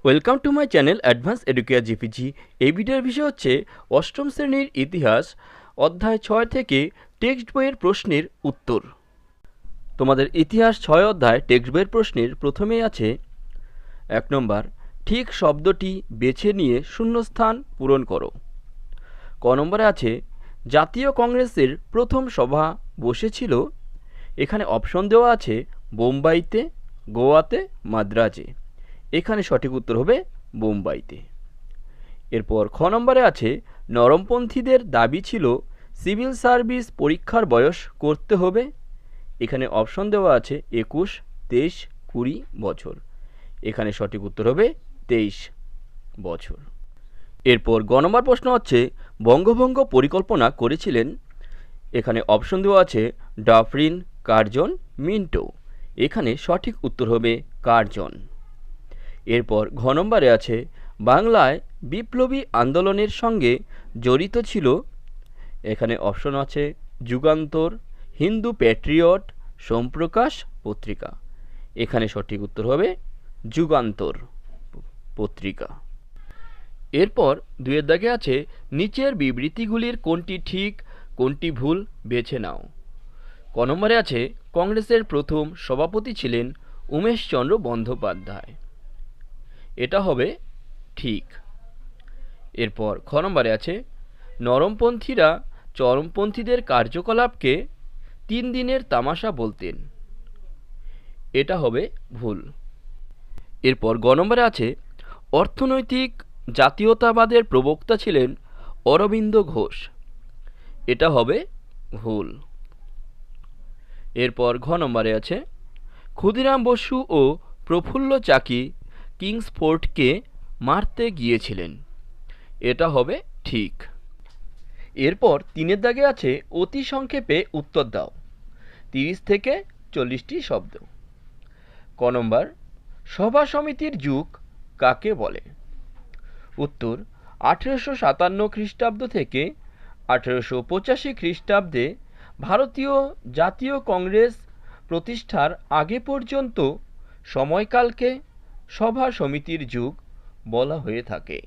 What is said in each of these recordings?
Welcome to my channel advance educare GPG. এই ভিডিওর বিষয় হচ্ছে অষ্টম শ্রেণীর ইতিহাস অধ্যায় 6 থেকে টেক্সট বইয়ের প্রশ্নের উত্তর। তোমাদের ইতিহাস 6 অধ্যায় টেক্সট বইয়ের প্রশ্নের প্রথমেই আছে 1 নম্বর, ঠিক শব্দটি বেছে নিয়ে শূন্যস্থান পূরণ করো। ক নম্বরে আছে জাতীয় কংগ্রেসের প্রথম সভা বসেছিল, এখানে অপশন দেওয়া আছে বোম্বাইতে, গোয়াতে, মাদ্রাজে। এখানে সঠিক উত্তর হবে বোম্বাইতে। এরপর খ নম্বরে আছে নরমপন্থীদের দাবি ছিল সিভিল সার্ভিস পরীক্ষার বয়স করতে হবে, এখানে অপশন দেওয়া আছে 21, 23, 20 বছর। এখানে সঠিক উত্তর হবে 23 বছর। এরপর গ নম্বর প্রশ্ন হচ্ছে বঙ্গভঙ্গ পরিকল্পনা করেছিলেন, এখানে অপশন দেওয়া আছে ডাফরিন, কার্জন, মিন্টো। এখানে সঠিক উত্তর হবে কার্জন। এরপর ঘ নম্বরে আছে বাংলায় বিপ্লবী আন্দোলনের সঙ্গে জড়িত ছিল, এখানে অপশন আছে যুগান্তর, হিন্দু প্যাট্রিয়ট, সোমপ্রকাশ পত্রিকা। এখানে সঠিক উত্তর হবে যুগান্তর পত্রিকা। এরপর দুয়ের দাগে আছে নিচের বিবৃতিগুলির কোনটি ঠিক কোনটি ভুল বেছে নাও। ক নম্বরে আছে কংগ্রেসের প্রথম সভাপতি ছিলেন উমেশচন্দ্র বন্দ্যোপাধ্যায়, এটা হবে ঠিক। এরপর খ নম্বরে আছে নরমপন্থীরা চরমপন্থীদের কার্যকলাপকে 3 দিনের তামাশা বলতেন, এটা হবে ভুল। এরপর গ নম্বরে আছে অর্থনৈতিক জাতীয়তাবাদের প্রবক্তা ছিলেন অরবিন্দ ঘোষ, এটা হবে ভুল। এরপর ঘ নম্বরে আছে ক্ষুদিরাম বসু ও প্রফুল্ল চাকি কিংসফোর্ডকে মারতে গিয়েছিলেন, এটা হবে ঠিক। এরপর 3-এর দাগে আছে অতি সংক্ষেপে উত্তর দাও, 30 থেকে 40টি শব্দ। ক নম্বর, সভা সমিতির যুগ কাকে বলে? উত্তর 1857 খ্রিস্টাব্দ থেকে 1885 খ্রিস্টাব্দে ভারতীয় জাতীয় কংগ্রেস প্রতিষ্ঠার আগে পর্যন্ত সময়কালকে সভা সমিতির যুগ বলা হয়ে থাকে।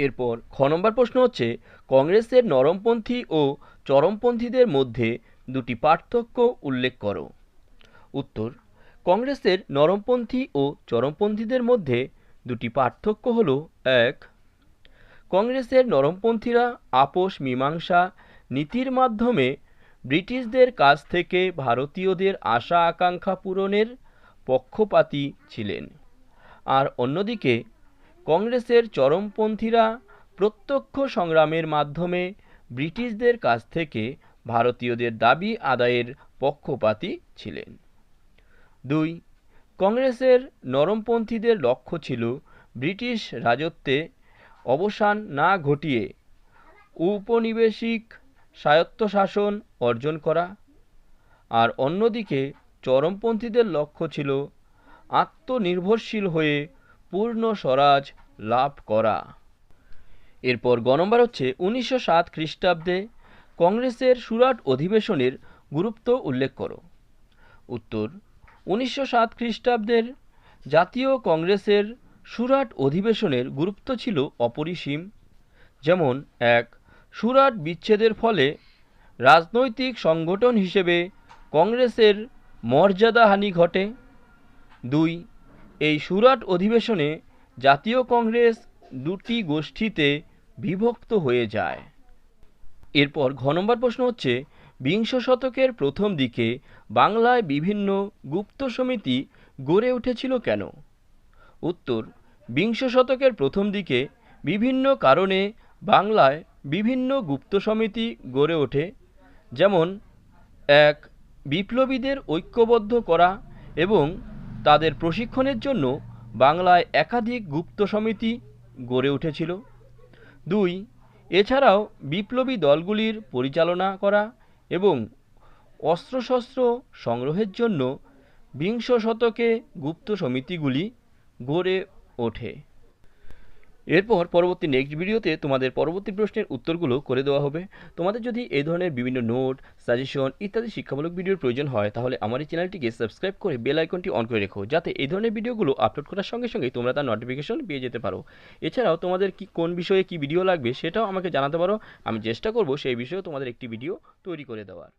এরপর খ নম্বর প্রশ্ন হচ্ছে কংগ্রেসের নরমপন্থী ও চরমপন্থীদের মধ্যে 2টি পার্থক্য উল্লেখ করো। উত্তর কংগ্রেসের নরমপন্থী ও চরমপন্থীদের মধ্যে 2টি পার্থক্য হল 1, কংগ্রেসের নরমপন্থীরা আপোষ মীমাংসা নীতির মাধ্যমে ব্রিটিশদের কাছ থেকে ভারতীয়দের আশা আকাঙ্ক্ষা পূরণের পক্ষপাতী ছিলেন, আর অন্যদিকে কংগ্রেসের চরমপন্থীরা প্রত্যক্ষ সংগ্রামের মাধ্যমে ব্রিটিশদের কাছ থেকে ভারতীয়দের দাবি আদায়ের পক্ষপাতী ছিলেন। 2, কংগ্রেসের নরমপন্থীদের লক্ষ্য ছিল ব্রিটিশ রাজত্বে অবসান না ঘটিয়ে ঔপনিবেশিক স্বায়ত্তশাসন অর্জন করা, আর অন্যদিকে চরমপন্থীদের লক্ষ্য ছিল আত্মনির্ভরশীল হয়ে পূর্ণ স্বরাজ লাভ করা। এরপর গ নম্বর হচ্ছে 1907 খ্রিস্টাব্দে কংগ্রেসের সুরাট অধিবেশনের গুরুত্ব উল্লেখ করো। উত্তর 1907 খ্রিস্টাব্দের জাতীয় কংগ্রেসের সুরাট অধিবেশনের গুরুত্ব ছিল অপরিসীম। যেমন 1, সুরাট বিচ্ছেদের ফলে রাজনৈতিক সংগঠন হিসেবে কংগ্রেসের মর্যাদাহানি ঘটে। 2, এই সুরাট অধিবেশনে জাতীয় কংগ্রেস 2টি গোষ্ঠীতে বিভক্ত হয়ে যায়। এরপর ঘ নম্বর প্রশ্ন হচ্ছে বিংশ শতকের প্রথম দিকে বাংলায় বিভিন্ন গুপ্ত সমিতি গড়ে উঠেছিল কেন? উত্তর বিংশ শতকের প্রথম দিকে বিভিন্ন কারণে বাংলায় বিভিন্ন গুপ্ত সমিতি গড়ে ওঠে। যেমন 1, বিপ্লবীদের ঐক্যবদ্ধ করা এবং তাদের প্রশিক্ষণের জন্য বাংলায় একাধিক গুপ্ত সমিতি গড়ে উঠেছিল। 2, এছাড়াও বিপ্লবী দলগুলির পরিচালনা করা এবং অস্ত্রশস্ত্র সংগ্রহের জন্য বিংশ শতকে গুপ্ত সমিতিগুলি গড়ে ওঠে। এরপর পরবর্তী নেক্সট ভিডিওতে তোমাদের পরবর্তী প্রশ্নের উত্তরগুলো করে দেওয়া হবে। তোমাদের যদি এই ধরনের বিভিন্ন নোট, সাজেশন ইত্যাদি শিক্ষামূলক ভিডিওর প্রয়োজন হয় তাহলে আমার এই চ্যানেলটিকে সাবস্ক্রাইব করে বেল আইকনটি অন করে রেখো, যাতে এই ধরনের ভিডিওগুলো আপলোড করার সঙ্গে সঙ্গেই তোমরা তার নোটিফিকেশন পেয়ে যেতে পারো। এছাড়াও তোমাদের কোন বিষয়ে কি ভিডিও লাগবে সেটাও আমাকে জানাতে পারো, আমি চেষ্টা করব সেই বিষয়েও তোমাদের একটি ভিডিও তৈরি করে দেওয়ার।